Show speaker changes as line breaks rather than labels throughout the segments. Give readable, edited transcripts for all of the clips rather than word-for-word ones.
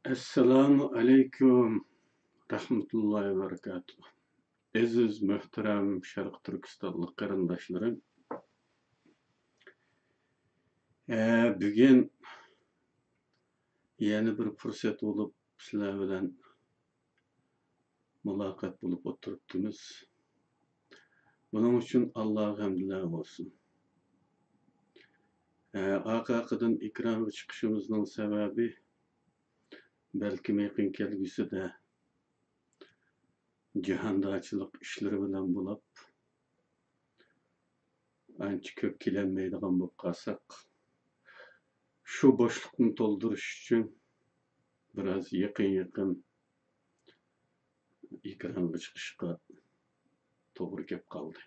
Assalamu alaikum rahmetullahi ve berekatuhu. Aziz, muhterem Şarkı Türkistanlı qarindoshlarım. Bugün yeni bir fursat bulup sizler bilen muloqot bulup oturibdimiz. Bunun için Allah'a hamdlar olsun. Aqaqıdan ikramga chiqishimizning sebebi belki yaqin kelgusida jahondachilik ishlari bilan bo'lib ancha ko'p kelinmaydigan bo'lib qolsak, şu boşluğunu doldurish uchun biraz yaqin ekranga chiqishga to'g'ri kelib qoldi.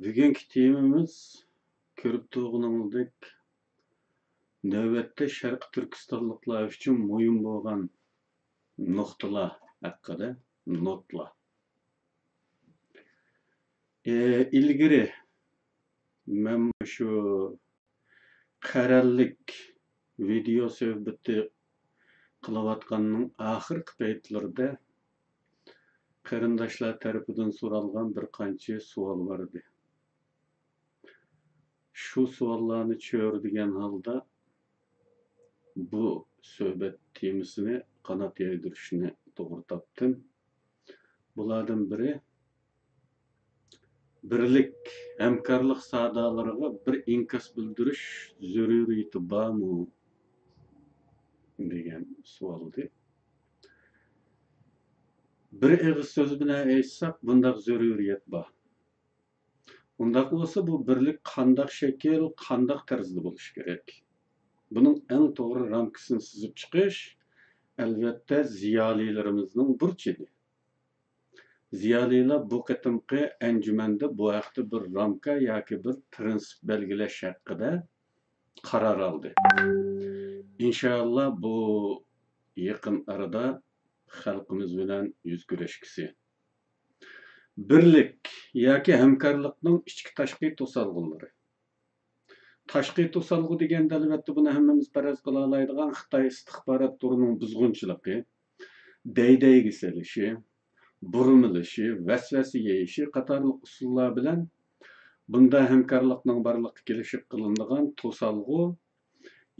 Bugungi temamiz ko'rib turganingdek navbatda Sharq Turkistonliklar uchun muhim bo'lgan nuqtalar haqida notlar. İlgari men şu qarallik video söhbeti qilayotganning oxirgi paytlarida qarindoshlar tarafidan so'ralgan bir qancha savol var edi. Şu savollarni cho'rdigan holda bu söhbet temasini qanot yaydirishni to'g'ri topdim. Bulardan biri birlik, hamkorlik sadalariga bir inkas bildirish zaruriyati bormi degan savoldi. Bir og'iz so'z bilan aytsak, bundaq zaruriyat bor. Undaq bo'lsa, bu birlik qandaq shakl, qandaq tarzda bo'lishi kerak. Bunun eng to'g'ri ramkasini sizib chiqish albatta ziyolilarimizning burchidir. Ziyolilar bu qatimqi anjumanda bu haqda bir ramka yoki bir prinsip belgilash haqida qaror oldi. İnşallah bu yaqin arada xalqimiz bilan yuz ko'rishgisi. Birlik yoki hamkorlikning ichki tashqi to'salg'ulari. Tashqi to'salg'u deganda albatta buni hammamiz faraz qila oladigan Xitoy istixborot turining buzg'unchiligi, daydayga selishi, burmilishi, vasvasa yeyishi qatorliq usullar bilan bunda hamkorlikning barliqqa kelishib qilinadigan to'salg'u,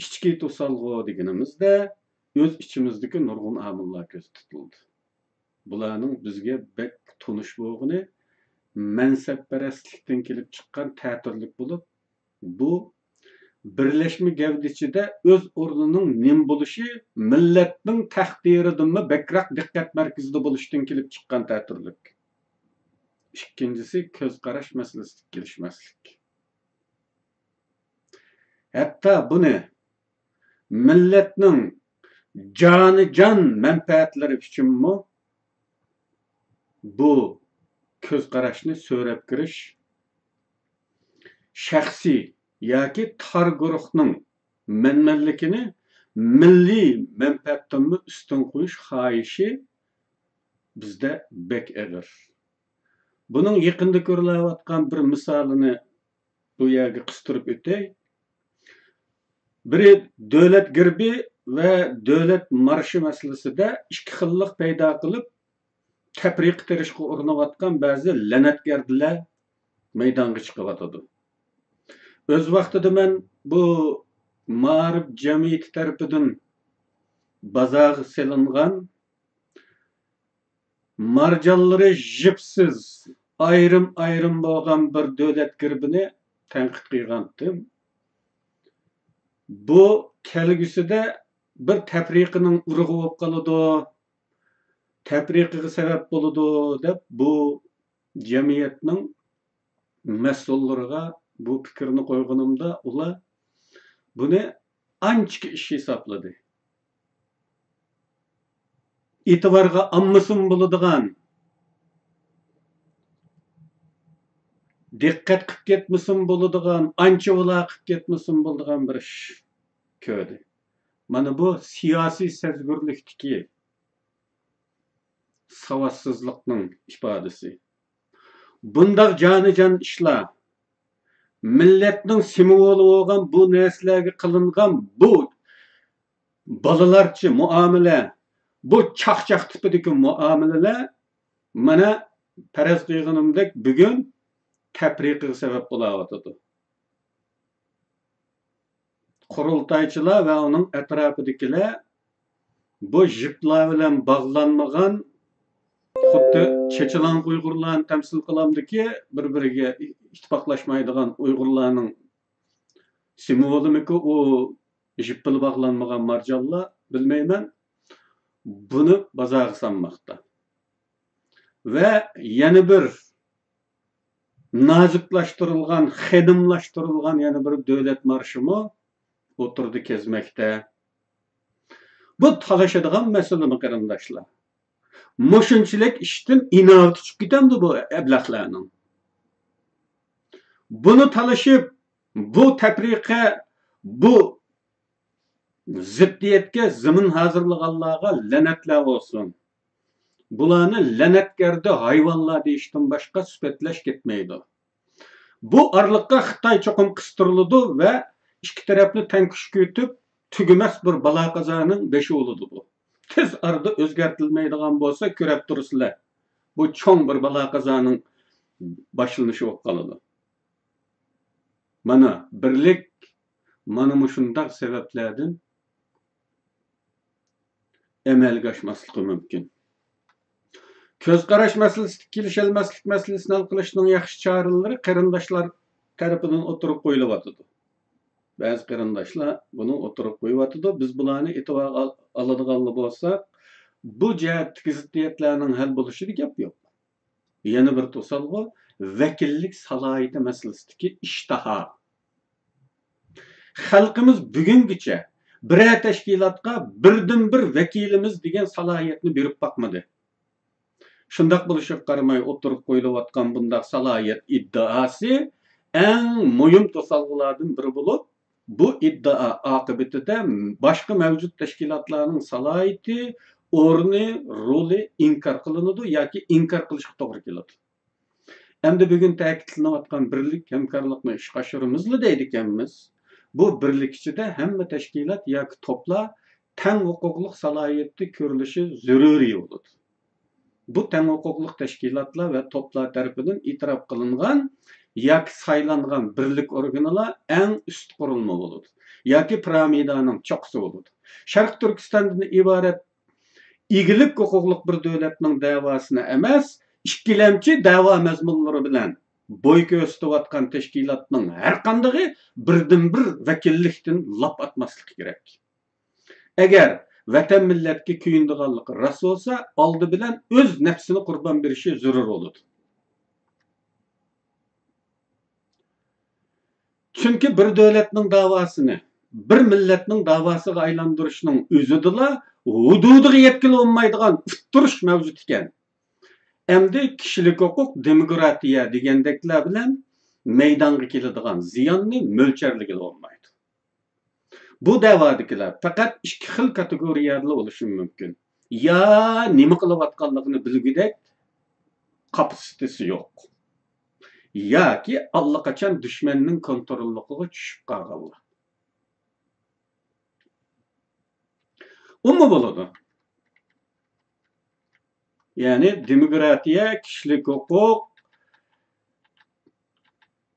ichki to'salg'u deganimizda o'z ichimizdagi nurg'un omillar ko'z tutildi. Bularning bizga bek tunish bo'lgani mansabparastlikdan kelib chiqqan ta'tirlik bo'lib, bu birleşme gavdichida o'z o'rnining nim bo'lishi millatning taqdiridanmi bakroq diqqat markazida bo'lishdan kelib chiqqan ta'tirlik. Ikkinchisi ko'z qarash masalasida kelishmaslik. Hatta buni millatning jonijon manfaatlari uchunmi bu ko'z qarashni so'rab kirish shaxsiy yoki tar guruhning manmanligini milliy manfaatdan ustun qo'yish xohishi bizda bek og'ir. Bunun yaqinda ko'rilayotgan bir misolini bu yerga qistirib o'tay. Biri davlat girbi ve devlet marşı meselesinde ikki xillik paydo qilib tafriq qilishga urinayotgan ba'zi la'natgardilar maydonga chiqyotadi. O'z vaqtida men bu ma'rif jamiyati tarafidan bozorga selingan marjonlari jipsiz ayrim bo'lgan bir davlat girbini tanqid qilgandim. Bu kelgusida bir tafriqining urug'i bo'lib qoladi, tafriqiga sabab bo'ladi deb bu jamiyatning mas'ullariga bu fikrni qo'yganimda ular buni ancha ish hisobladi. E'tiborga olmasin bo'ladigan, diqqat qilib ketmasin bo'ladigan, ancha ular qilib ketmasin bo'ladigan bir ish ko'rdi. Mana bu siyosiy sezgurlikdagi savadsizlikning ifodasi. Bundaq jonijon ishlar milletning simvoli bo'lgan bu narsalarga qilingan bu balalarcha muomala, bu chaqchaq tipidagi muomalalar mana faraz qilganimdek bugun tafriqiga sabab bo'layotdi. Qurultaychilar va uning atrofidagilar bu jiplar bilan bog'lanmagan xuddi Chechelan Uyg'urlarni tamsil qilamdiki, bir-biriga ittifoqlashmaydigan Uyg'urlarning simvolimiki u jip bilan bog'lanmagan marjonlar bilmayman. Buni bozorga sanmoqda. Va yana bir noziklashtirilgan, xedimlashtirilgan yana bir davlat marshimi o'tirdi kezmekte. Bu talashadigan masalami qarindoshlar. Mushunchilik ishdan inoat chiqib ketamdi bu ablahlarning. Buni talashib, bu tafriqa, bu ziddiyatga zimin hozirlaganlarga la'natlar olsun. Bularni la'natgarda hayvonlar deyishdan boshqa sifatlash ketmaydi. Bu arliqqa Xitoy cho'qim qistirildi va ikki tarafni teng kuch ko'tib tugumas bir balo qazoning beshi bo'ldi bu. Tez arada o'zgartirilmaydigan bo'lsa ko'rib turibsizlar. Bu cho'ng bir balo qazoning boshlanishi bo'lib qoladi. Mana birlik mana shunday sabablardan amalga oshmasligi mumkin. Ko'z qarash masalasida kelisholmaslik masalasini hal qilishning yaxshi choralari qarindoshlar tarafidan o'tirib qo'yilyapti. Ba'zi qarindoshlar buni o'tirib qo'yyapti. Biz bularni e'tibor oladiganlar bo'lsak, bu jihatdagi ziddiyatlarning hal bo'lishida gap yo'q. Yana bir to'salg'i vakillik salohiyati masalasidagi ishtaha. Xalqimiz bugungacha biror tashkilotga birdan bir vakilimiz degan salohiyatni berib boqmadi. Shundoq bo'lishiga qaramay o'tirib qo'yilayotgan bunday salohiyat iddaosi eng muhim to'salg'ilardan biri bo'lib, bu iddao oqibatida boshqa mavjud tashkilotlarning salohiyati, o'rni, roli inkor qilinadi yoki inkor qilishga to'g'ri keladi. Endi bugun ta'kidlanayotgan birlik hamkorlikni ishga oshiramizmi deydi ekanmiz. Bu birlik ichida hamma tashkilot yoki to'plar teng huquqli salohiyatni ko'rilishi zaruriy bo'ladi. Bu teng huquqli tashkilotlar va to'plar tarafidan e'tirof qilingan yoki saylangan birlik organlar eng ust qurilma bo'ladi. Yoki piramidaning cho'qqisi bo'ladi. Sharq Turkistondan iborat egilik huquqli bir davlatning da'vosini emas, ikkilamchi da'vo mazmunlari bilan bo'y ko'rsatayotgan tashkilotning har qanday birdan bir vakillikdan lop atmasligi kerak. Agar vatan millatga kuyindiganligi rost bo'lsa, oldi bilan o'z nafsini qurbon berishi zarur bo'ladi. Chunki bir davlatning davosini bir millatning davosiga aylantirishning o'zidila hududiga yetkili olmaydigan uttirish mavjud ekan. Endi kishilik huquq, demokratiya degandeklar bilan maydonga keladigan ziyonni mo'lcharligi olmaydi. Bu da'vodagilar faqat ikki xil kategoriyada bo'lishi mumkin. Ya nima qilayotganligini bilgudek kapasitesi yo'q. Yoki allaqachon dushmanning kontrolligiga tushib qolganlar. Umma bo'ladi. Yani demokratiya, kishilik huquq,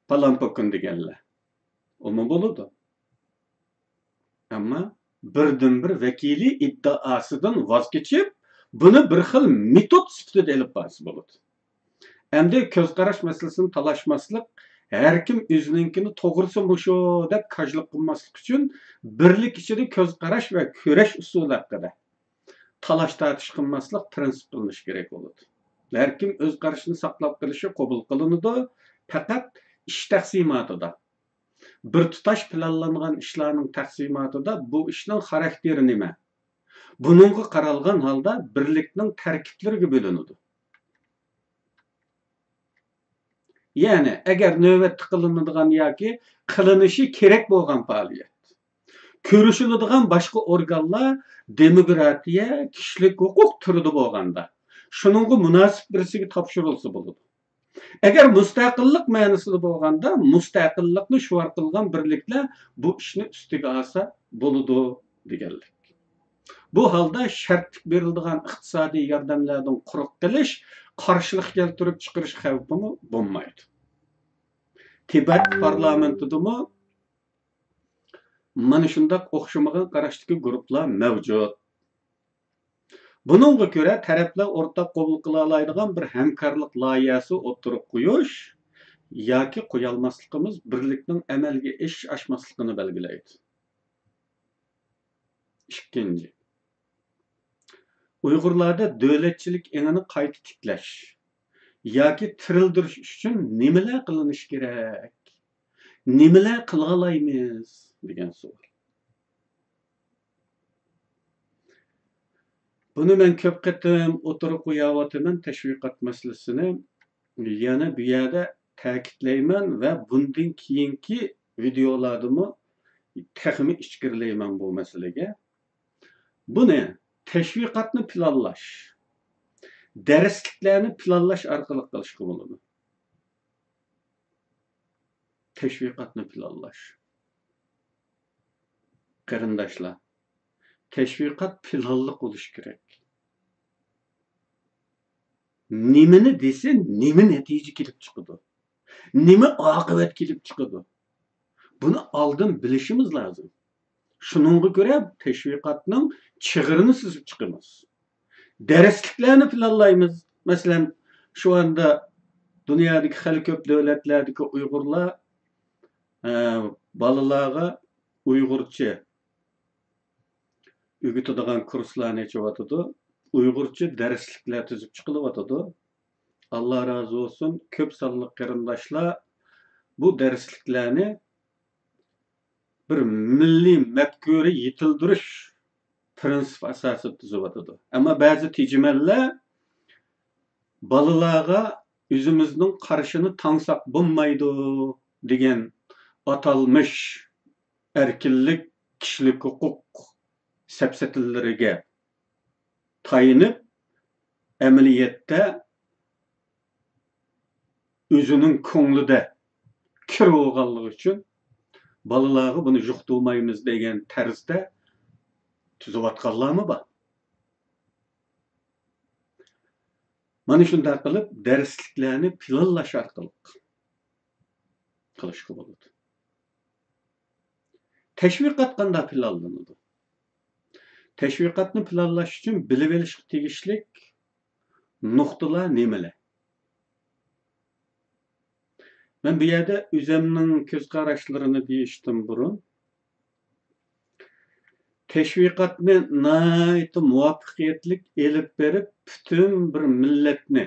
palampokin deganlar. Umma bo'ladi. Ama birdan bir vakili iddaosidan voz kechib, buni bir xil metod sifatida olib borsa bo'ladi. Endi ko'z qarash masalasini talashmaslik, har kim o'zininkini to'g'risi mushu deb kajlik qilmaslik uchun birlik ichida ko'z qarash va ko'rash usuli haqida talash tartish qilmaslik prinsip qilinishi kerak bo'ladi. Har kim o'z qarashini saqlab qilishi qabul qilinadi, faqat ish taqsimotida. Bir tutash planlangan ishlarning taqsimotida bu ishning xarakteri nima? Buningga qaralgan holda birlikning tarkiblariga bo'linadi. Yani eğer növbet qilinadigan yoki qilinishi kerak bo'lgan faoliyat, ko'rishiladigan boshqa organlar demokratiya, kishilik huquq turida bo'lganda, shuningga munosib birisiga topshirilsa bo'ladi. Agar mustaqillik ma'nosida bo'lganda, mustaqillikni shuvar qilgan birliklar bu ishni ustiga olsa bo'ladi deganlik. Bu holda shartlik beriladigan iqtisodiy yordamlardan quruq qilish, qarshilik keltirib chiqarish xavfi bo'lmaydi. Tibet parlamentidami mana shunday o'xshamagan qarashdagi guruhlar mavjud. Bununla göre taraflar ortak qabul qila oladigan bir hamkorlik loyihasi o'tirib qo'yish yoki qo'ya olmasligimiz birlikning amalga oshmasligini belgilaydi. Ikkinchi, Uyg'urlarda davlatchilik engini qayta tiklash yoki tirildirish uchun nimalar qilinish kerak? Nimalar qila olamiz degan savol. Bunu ben köp qatim o'tirib qo'yayotman tashviqot masalasini. Yana bu yerda ta'kidlayman va bundan keyingi videolardami texmi ichkirlayman bu masalaga. Buni tashviqotni planlash, darsliklarni planlash orqali qilishga bo'ladi. Tashviqotni planlash. Qarindoshlar, tashviqot planli bo'lishi kerak. Nimani desa, nima natija kelib chiqadi? Nima oqibat kelib chiqadi? Buni oldin bilishimiz lozim. Shuningga ko'ra tashviqotning chig'irini sizib chiqamiz. Darsliklarni planlaymiz. Masalan, şu anda dunyodagi hali ko'p davlatlardagi Uyg'urlar bolalarga Uyg'urcha o'rgatadigan kurslarni ochib Uyg'urcha darsliklar tuzib chiqilyotadi. Allah razı olsun, ko'p sonli qarindoshlar bu darsliklarni bir milliy mafkura yetildirish prinsip asosida tuzyotadi. Ammo ba'zi tejmallar bolalarga o'zimizning qarashini tangsoq bo'lmaydi degan atalmış erkinlik, kishilik huquq sapsatillariga tayinib amaliyotda o'zining ko'nglida kirib olganligi uchun bolalarga buni yuqtirmaymiz degan tarzda tuzayotganlarmi bor. Mana shunday qilib darsliklarni planlash orqali qilishga bo'ladi. Tashviqot qanday planlanadi? Tashviqotni planlash uchun bilib olishga tegishli nuqtalar nimalar? Ben bir yerde o'zimning ko'z qarashlarini deyishdan burun tashviqotni nihoyatda muvaffaqiyatli elib berib butun bir millatni,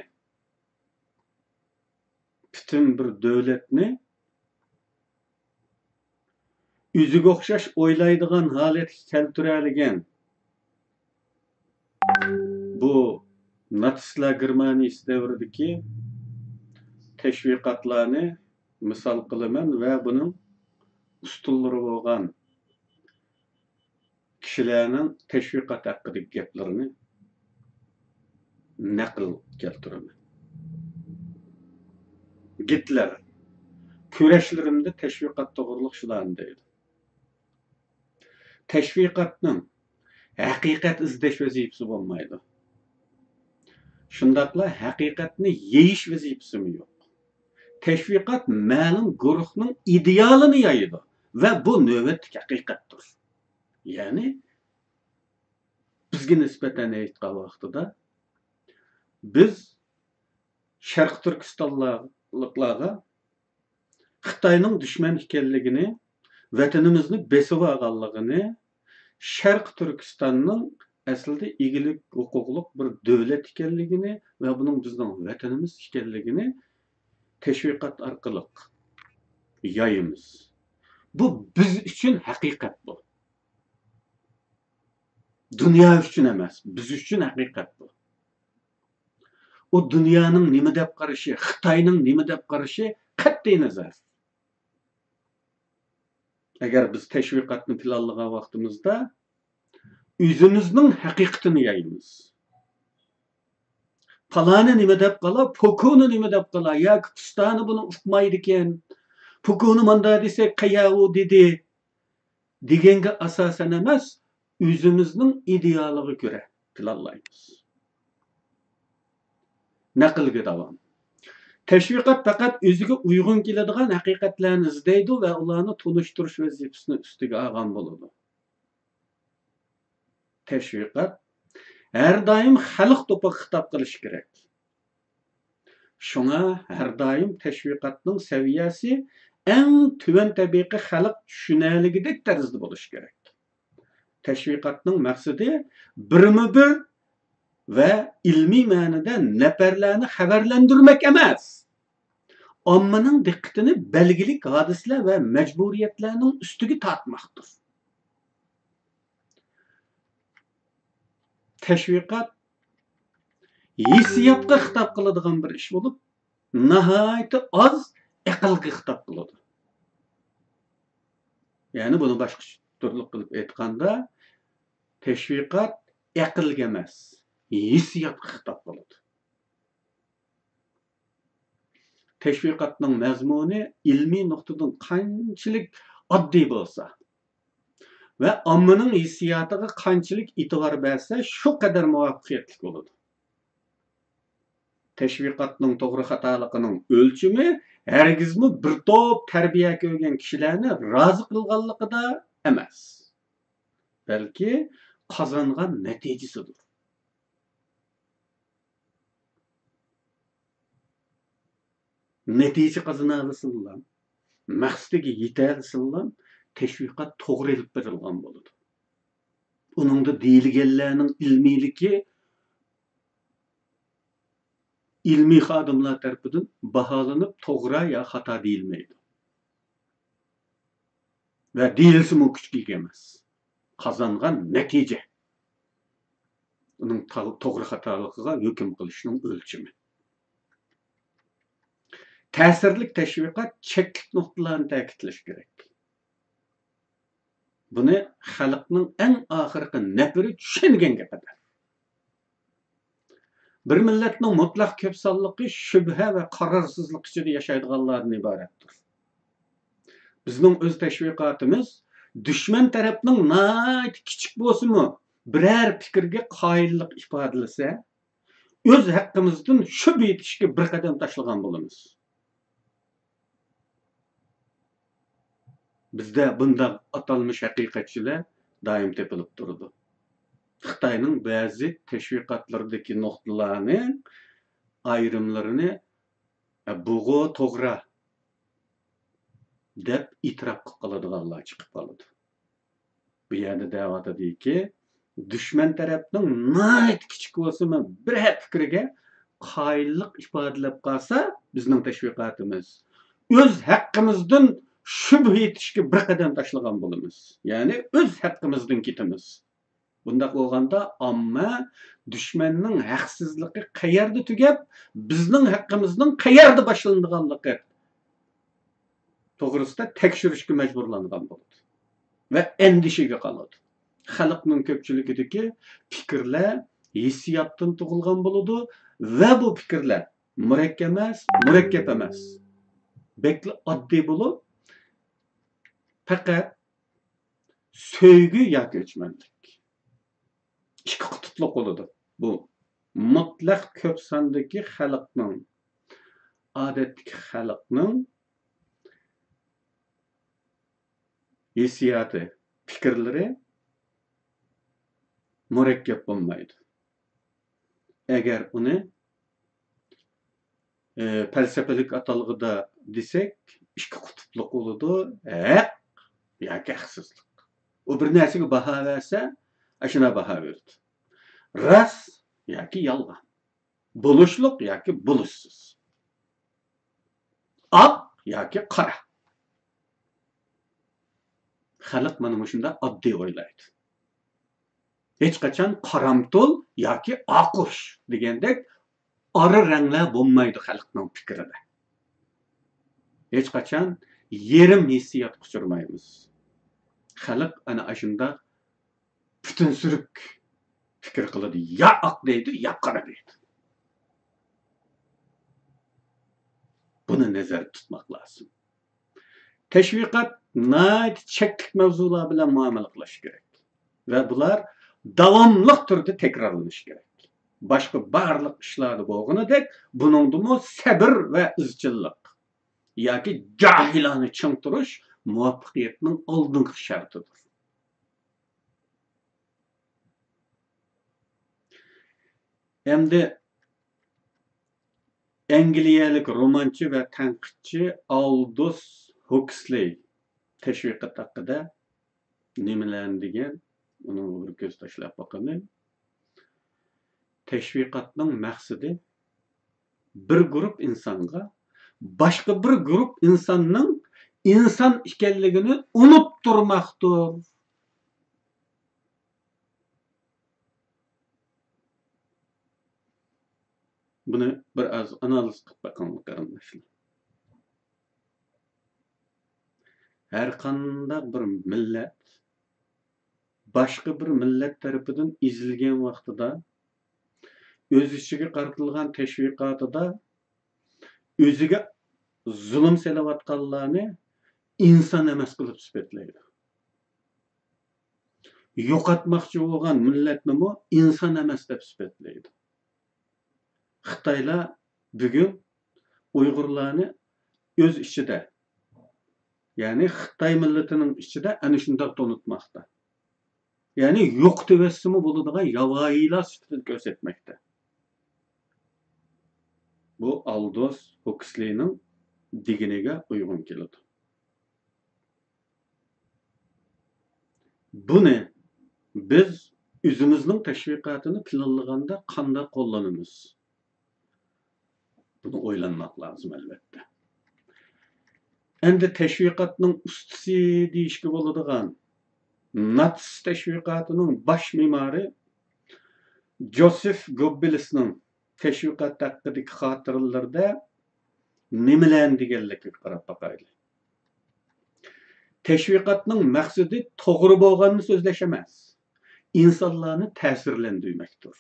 butun bir davlatni o'ziga o'xshash o'ylaydigan holatga keltiradigan bu natsistlar Germaniyasi davridagi tashviqotlarni misol qilaman va buning ustunlari bo'lgan kishilarning tashviqot haqidagi gaplarini naql keltiraman. Gitler kurashlarimda tashviqot to'g'riliq shularni deydi. Tashviqotning haqiqat izlash vazifasi bo'lmaydi. Shundaqla haqiqatni yeyish vazifasi yo'q. Tashviqot ma'lum guruhning idealini yayidi va bu navbatdagi haqiqatdir. Ya'ni bizga nisbatan aytgan vaqtida biz Sharq Turkistonliklarga Xitoyning dushman ekanligini, vatanimizni besib olganligini, Sharq Turkistonning aslida egilik huquqliq bir davlat ekanligini va buning bizning vatanimiz ekanligini tashviqot orqali yayimiz. Bu biz uchun haqiqat bu. Dunyo uchun emas, biz uchun haqiqat bu. O dunyoning nima deb qarashi, Xitoyning nima deb qarashi qat'iy nazar. Agar biz tashviqotni planlagan vaqtimizda o'zimizning haqiqatini yayimiz. Falani nima deb qala, Foucault'ni nima deb qala, yoki Pustani buni uqmaydi ekan. Foucault'ni manda desek, qayoqu dedi deganga asosan emas, o'zimizning idealiga ko'ra planlaymiz. Naqlga davom. Teşviqat faqat o'ziga uyg'un keladigan haqiqatlarni izlaydi va ularni tunishtirish vazifasini ustiga olgan bo'ladi. Teşviqat her daim xalq to'piq xitob qilish kerak. Şuna her daim teşviqatning saviyasi eng tuvan tabiqi xalq tushunarligidek tarzda bo'lishi kerak. Teşviqatning maqsadi birma-bir ve ilmi ma'noda nafarlarni xabarlantirmak emas. Ommaning diqqatini belgilik hodisalar ve mecburiyetlerinin üstüge tartmaktır. Teşviqat hissiyatga xitob qiladigan bir ish bo'lib, nihoyatda az aqlga xitob qiladi. Ya'ni buni boshqa turli qilib aytganda, teşviqat aqlga emas, hissiyatga xitob qiladi. Teşviqatning mazmuni ilmiy nuqtadan qanchalik oddiy bo'lsa ve ommaning hissiyatiga qanchalik e'tibor bersa, shu qadar muvaffaqiyatli bo'ladi. Teşviqatning to'g'ri xatoligining o'lchimi hargizmi bir to'p tarbiya ko'rgan kishilarni rozi qilganligida emas, balki qozongan natijasidir. Natija qozonalisidan, maqsadiga yetalisidan teşviqat to'g'ri elib berilgan bo'ladi. Uningda deyilganlarning ilmiyligi ilmiy xodimlar tarafidan baholanib to'g'ri ya xato deyilmaydi. Ve deyilsimi kuchlik emas. Qozongan natija. Uning to'g'ri xatoligiga hukm qilishning o'lchimi. Ta'sirlik teşviqat cheklik nuqtalarini ta'kidlash kerak. Buni xalqning eng oxirgi nafri tushunganga qadar. Bir millatning mutlaq ko'p sonligi shubha va qararsizlik ichida yashaydiganlardan iboratdir. Bizning o'z teşviqatimiz dushman tarafning nayt kichik bo'lsa-mu biror fikrga qoyillik ifodalasa, o'z haqqimizdan shubha etishga bir qadam tashlagan bo'lamiz. Bizde bunda atalmış haqiqatchilar doim tepilib turdi. Xitoyning ba'zi teşviqatlardagi nuqtalarning ayrimlarini buğu to'g'ri deb e'tirof qiladiganlar chiqib qoldi. Bu yerda da'vat ediki, dushman tarafning nayt kichik bo'lsa-mu bir fikriga qoyillik ifodalab qolsa, bizning teşviqatimiz o'z haqqimizdan shubha etishga bir qadam tashlagan bo'lamiz. Ya'ni o'z haqqimizdan ketamiz. Bunda bo'lganda omma dushmanning haqsizligi qayerda tugab, bizning haqqimizning qayerda boshlanganligi to'g'risida tekshirishga majburlangan bo'ladi ve endişeге qoladi. Xalqning ko'pchiligidagi fikrlar hissiyotdan tug'ilgan bo'ladi ve bu fikrlar murakkab emas. Bekli oddiy bo'lib, faqat sevgi yoki o'chmanlik. İki kutupluq bo'ladi. Bu mutlaq ko'p sondagi xalqning, odatdagi xalqning hissiyoti, fikrlari murakkab bo'lmaydi. Agar uni felsefelik atalgıda desek, iki kutupluq bo'ladi, haq yoki haqsizlik. O bir narsaga baho bersa, ashuna baho berdi. Ras yoki yolg'on. Bo'lishliq yoki bo'lishsiz. Oq yoki qora. Xalq mana shunda oddiy o'ylaydi. Hech qachon qaramtul yoki oqish degandek ara ranglar bo'lmaydi xalqning fikrida. Hech qachon yerim hissiyot quchirmaymiz. Xalq ana shunda butun suruk fikr qiladi. Ya oq deydi, ya qora deydi. Buni nazarda tutmak lazım. Teşviqat nayt çeklik mevzular bilan muomala qilish kerak. Ve bular davamlı turda tekrarlanishi kerak. Başka barliq ishlarda bo'lganidek, buningdimi sabr va izchillik yoki jahilani ching turish muvaffaqiyatning oldingi shartidir. Endi Angliyalik romanchi va tanqidchi Aldous Huxley teşviqat haqida nimalarni degan, uni bir ko'z tashlab boqaylik. Teşviqatning maqsadi bir grup insonga başka bir grup insanның insan ekanligini unutturmakdır. Bunu bir az analiz qilib bakalım qarindoshlar. Her qanday bir millet başka bir millet tarafidan izilgen vaqtida öz içiga qartilgan teşviqatida özüge zulüm selavatqanlarni insan emas qilib sifatlaydi. Yo'qotmoqchi bo'lgan millatni inson emas deb sifatlaydi. Xitoylar bugun Uyg'urlarni öz ichida, ya'ni Xitoy millatining ichida ana shunday tanıtmoqda. Ya'ni yo'q tevassimi bo'ladigan yovvoyilar sifatida ko'rsatmoqda. Bu Aldous Huxley'ning diginiga uygun keladi. Buni biz özümüzün teşviqatını planlaganda qanday qo'llanamiz? Bunu o'ylanmak lazım elbette. Endi teşviqatning ustisi deyishga bo'ladigan natsist teşviqatining bosh memori Joseph Goebbelsning teşviqat haqidagi xotiralarida nimalarni deganligiga qarab boqaylik. Teşviqatning maqsadi to'g'ri bo'lganini so'zlash emas, insonlarni ta'sirlantirmakdir.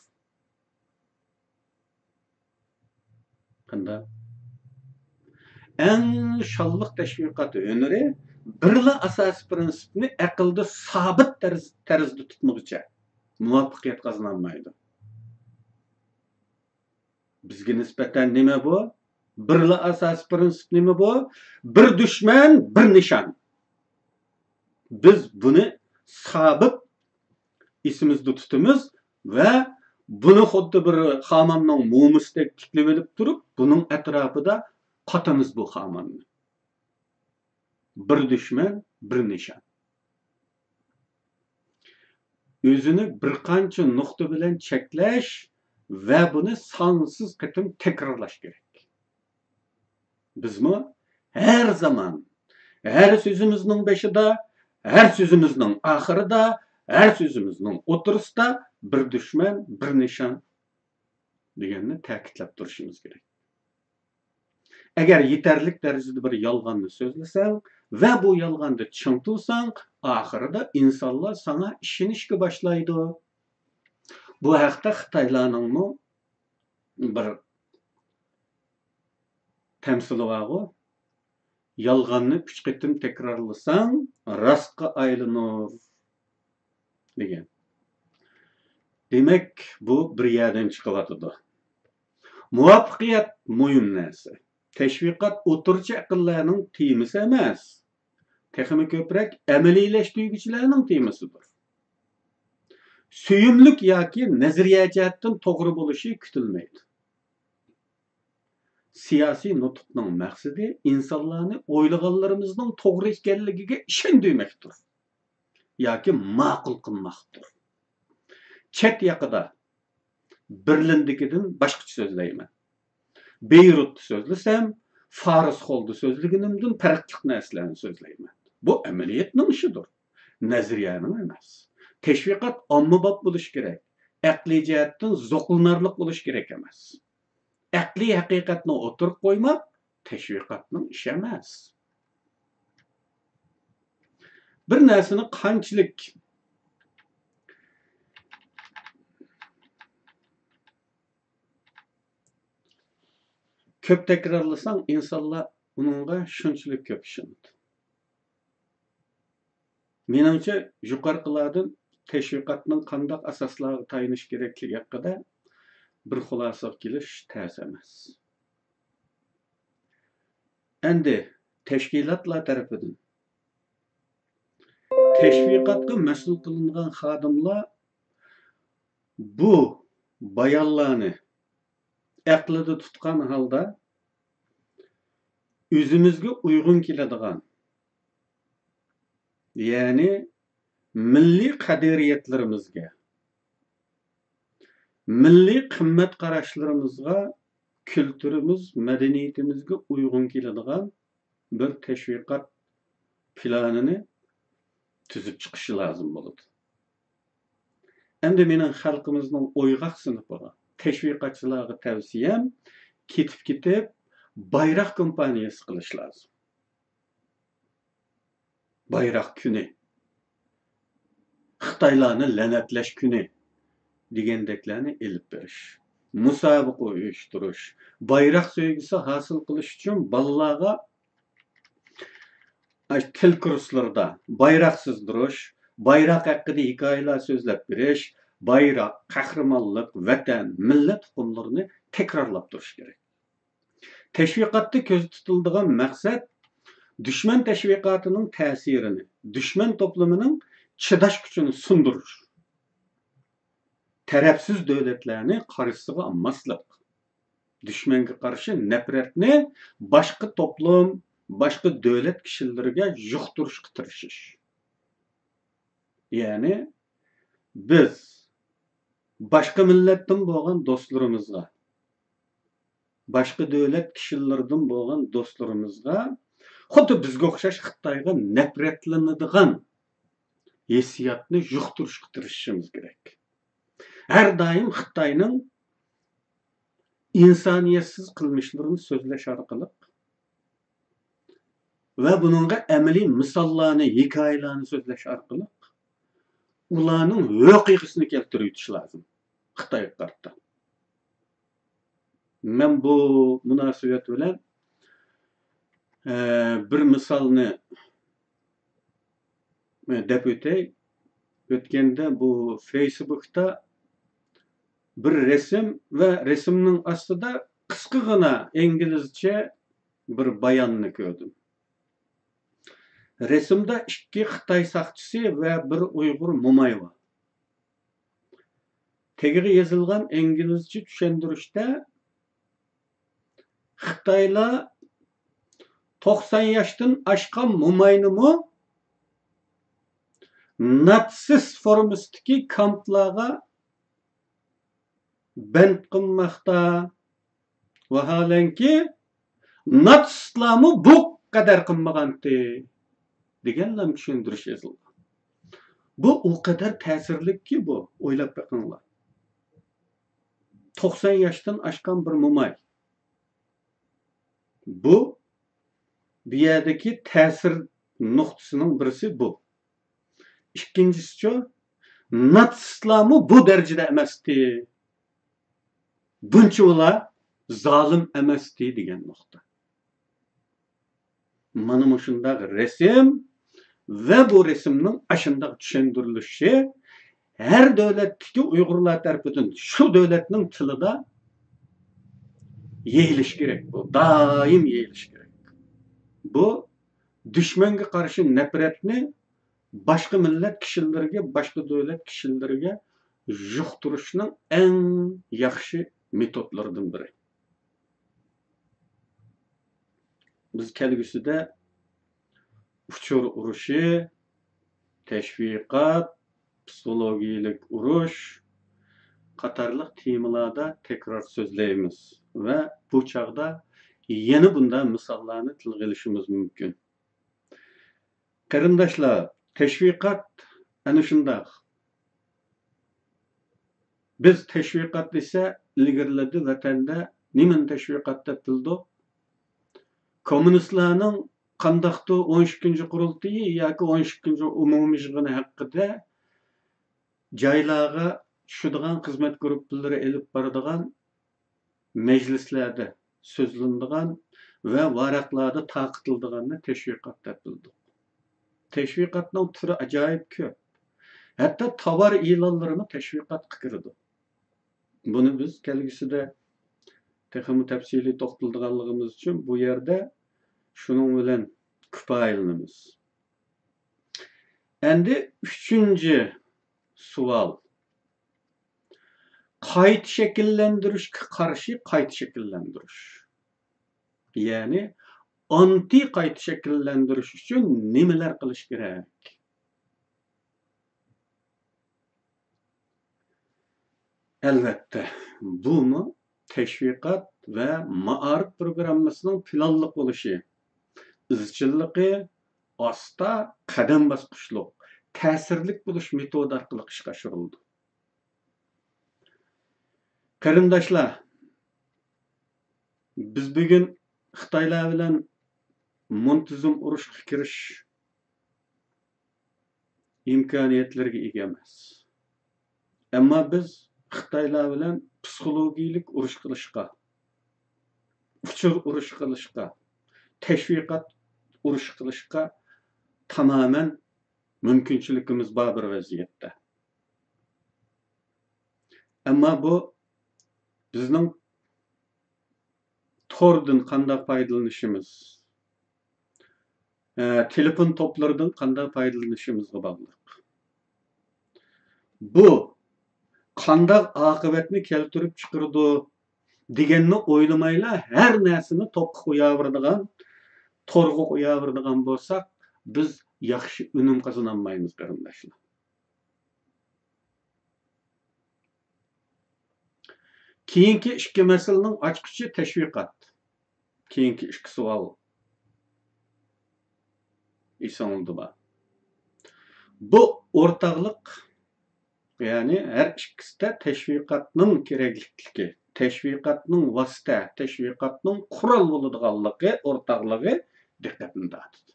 Qanday? Eng shalliq teşviqat öneri birla asosiy prinsipni aqlda sabit tarzda tutmoqcha muvaffaqiyat qozonolmaydi. Bizga nisbatan nima bu? Birla asosiy prinsip nima bu? Bir dushman, bir nishon. Biz buni sabit esimizde tutamiz ve bunu xuddi bir xamanning mumusdek tiklib olib turib, bunun etrafida qatamiz bu xamanni. Bir dushman, bir nishon. Özünü bir qancha nuqta bilan cheklash ve bunu sonsuz qitim tekrarlash kerak. Bizmi her zaman, her sözümüzün başında, her sözümüzün ahırida, her sözümüzün o'tirisida bir dushman, bir nishon deganni ta'kidlab turishimiz kerak. Agar yetarlik darajada bir yolg'onni so'zlasang va bu yolg'onni ching tursang, oxirida insonlar sana ishonishga boshlaydi. Bu haqda Xitoylarning bir temsili var. Yolg'onni 3 qitim takrorlasang, rostga aylanur degan. Demek bu bir yerden chiqyapti. Muvaffaqiyat muhim narsa. Teşviqat o'tirchi aqllarning temisi emas. Texmi ko'proq amaliylashtirigichlarning temisidir. Suyumlik yoki nazariya jihatdan to'g'ri bo'lishi kutilmaydi. Siyasi nutqning maqsadi insonlarni o'ylaganlarimizning to'g'ri ekanligiga ishontirmakdir yoki ma'qul qilmoqdir. Chet yaqida Berlindagidan boshqacha so'zlayman. Beyrutda so'zlasam, Faris Xolda so'zlaganimdan farqli narsalarni so'zlayman. Bu amaliyotning ishidir, nazariyaning emas. Teşviqat ommabop bo'lishi kerak. Aqliy jihatdan zo'qlanarli bo'lishi kerak emas. Aqliy haqiqatni o'tirib qo'ymak teşviqatning ishi emas. Bir narsani qanchalik Köp tekrarlasan insanlar bununla şunçılık köp işinadi. Menimce yuqorqilardan teşviqatning qandaq asoslarga tayinish kerakligi haqida bir xulosaga kelish tez emas. Endi tashkilotlar tarafidan teşviqatga mas'ul qilingan xodimlar bu bayonlarni aqlida tutgan holda o'zimizga uyg'un keladigan, ya'ni milliy qadriyatlarimizga, milliy qimmat qarashlarimizga, kültürümüz, medeniyetimizga uyg'un keladigan bir teşviqat planini tuzib chiqishi lozim bo'ladi. Endi mening xalqimizning o'yg'oq sinfiga, teşviqatchilarga tavsiyam ketib bayroq kompaniyasi qilish lozim. Bayroq kuni, Xitoylarni la'natlash kuni degandeklarni elib berish, musobaqa uyushtirish, bayroq sevgisi hosil qilish uchun bolalarga til kurslarida bayroq sizdirish, bayroq haqida hikoyalar so'zlab berish, bayroq, qahramonlik, vatan, millat hukmlarini takrorlab turish kerak. Teşviqatda ko'zda tutiladigan maqsad düşman teşviqatining ta'sirini, düşman to'plamining chidash kuchini sundirish. Tarafsiz davlatlarni qarshisiga olmaslik. Düşmanga qarshi nafratni boshqa to'plam, boshqa davlat kishilariga yuqtirishga tirishish. Ya'ni biz boshqa millatdan bo'lgan do'stlarimizga, boshqa davlat kishilaridan bo'lgan do'stlarimizga xuddi bizga o'xshash Xitoyga nafratlanadigan hissiyatni yuqtirishga tirishishimiz kerak. Her daim Xitoyning insoniyatsiz qilmishlarini so'zlash orqali va buningga amaliy misollarni, hikoyalarni so'zlash orqali ularning voqeasini keltirib o'tish lozim Xitoyga qarata. Men bu munosabat bilan bir misolni deb o'tay. O'tganda bu Facebook'ta bir resim ve resimning ostida qisqagina İngilizce bir bayonni ko'rdim. Resimda ikki Xitoy saqchisi ve bir Uyg'ur mo'may var. Tegiga yozilgan İngilizce tushuntirishda Xitoylar 90 yoshdan oshgan mo'maynimi natsist formasındaki kamplarga band qilmoqda. Vaholanki natsistlarmi bu qadar qilmaganti deganlar tushuntirish yozilgan. Bu o kadar ta'sirliki bu. O'ylab bakinglar. 90 yoshdan oshgan bir mo'may. Bu yerdagi ta'sir nuqtasining birisi bu. İkincisi natsistlarmi bu derecede emasdi. Buncha ular zolim emasdi degan nuqta. Mana shunday resim ve bu resimning ashunday tushuntirilishi her davlatdagi Uyg'urlar tarafidan shu davlatning tilida yeyilish kerak bu. Doim yeyilish kerak. Bu düşmanga qarshi nafratni başka millet kişileriga, başka devlet kişileriga yuqtirishning eng yaxshi metodlardan biri. Biz kelgusida uchur urushi, teşviqat, psikologiyalik urush qatorliq temalarda tekrar so'zlaymiz ve bu chog'da yana bunday misollarni tilga olishimiz mumkin. Qarindoshlar, teşviqat ana shunday. Biz teşviqat desa ilgirladi vatanda nimani teşviqat deb bildik? Kommunistlarning qandaqdi 12-chi qurultiyi yoki 12-chi umumiy yig'ini haqida joylarga tushadigan xizmat guruhlari elib boradigan majlislarda sözləndiğən və varaqlarda taqıtıldığını təşviqat deb bildik. Təşviqatның türü acayip köp. Hatta tovar e'lonlarini təşviqatga kirdi. Bunu biz kelgüsüdə texmi təfsili toxtaldığımız üçün bu yerdə şunun bilan kifoyalanamiz. Endi 3-cü sual. Qayta şekillendirishga qarshi qayta shakllantirish. Ya'ni anti qayta shakllantirish uchun nimalar qilish kerak? Albatta, bunu teşviqat ve ma'arif programmasının planlı bo'lishi, izchilligi, asta qadam bosqichlik, ta'sirlik bo'lish metodi orqali ishga oshirildi. Qarindoshlar, biz bugun Xitoylar bilan muntazam urushga kirish imkoniyatlariga ega emas. Ammo biz Xitoylar bilan psixologik urush qilishga, uchur urush qilishga, teşviqat urush qilishga tamamen mümkünçilikimiz bor bir vaziyatda. Ammo bu bizning tordan qanday foydalanishimiz, telefon toplaridan qanday foydalanishimizga bog'liq. Bu qanday oqibatni keltirib chiqardi deganni o'ylamayla har narsani to'pqa qo'yaveradigan, to'rga qo'yaveradigan bo'lsak, biz yaxshi unum qozonolmaymiz qarindoshlar. Keyingi ikki masalaning ochqichi teşviqat. Keyingi ikki savol. İsanıldıba. Bu ortaqlıq, yani her ikisi de teşviqatның keraklikligi, teşviqatның vasita, teşviqatның qural bo'ladiganligi, ortaqligi diqqatni tortadi.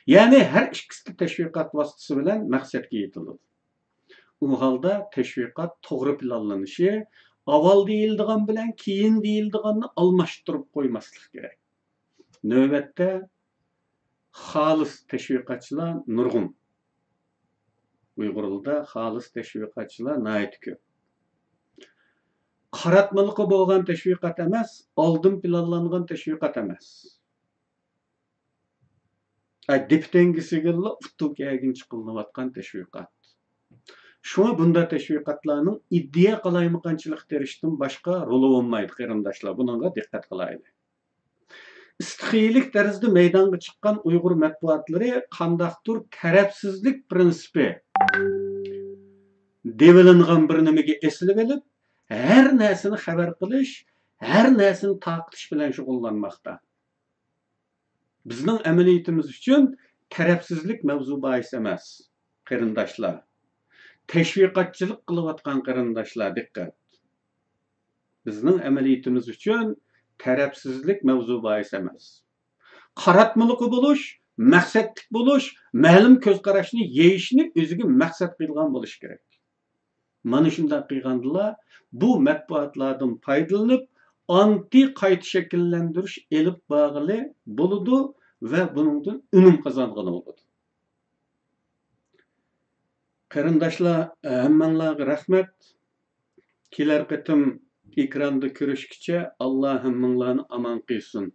Yani her ikisi de teşviqat vasitasi bilan maqsadga yetiladi. U holda teşviqat to'g'ri planlanishi, avval deyildigan bilan keyin deyildiganni almashtirib qo'ymaslik kerak. Navbatda xolis teşviqatchilar nurg'un. Uyg'urlarda xolis teşviqatchilar nayt ko'p. Qaratmalıqı bo'lgan teşviqat emas, oldin planlangan teşviqat emas. Diptengisiga utuq yagin chiqilayotgan teşviqat. Şuna bunda teşviqatlarning iddia qalaymaqanchilik terishdan boshqa roli bo'lmaydi qarindoshlar. Bunga diqqat qilaylik. İstiqiylik tarzda maydonga chiqqan Uyg'ur matbuotlari qandaqdir tarafsizlik prinsipi devilingan bir nimaga esilib olib, her narsani xabar qilish, her narsani taqitish bilan shug'ullanmoqda. Bizning amaliyatimiz uchun tarafsizlik mavzu bahis emas, qarindoshlar. Teşviqatchilik qilayotgan qarindoshlar diqqat. Bizning amaliyatimiz uchun tarafsizlik mavzu bahis emas. Qaratmalıqı bo'lish, maqsadlik bo'lish, ma'lum ko'z qarashni yeyishni o'ziga maqsad qilgan bo'lish kerak. Mana shunday qilgandilar, bu matbuotlardan foydalanib, anti qayta shakllantirish elib bag'ili bo'ladi va buningdan unum qozongan bo'ladi. Qarindoshlar, hammanglarga rahmat. Kelar qatim ekranda ko'rishguncha Alloh hammanglarni aman qilsin.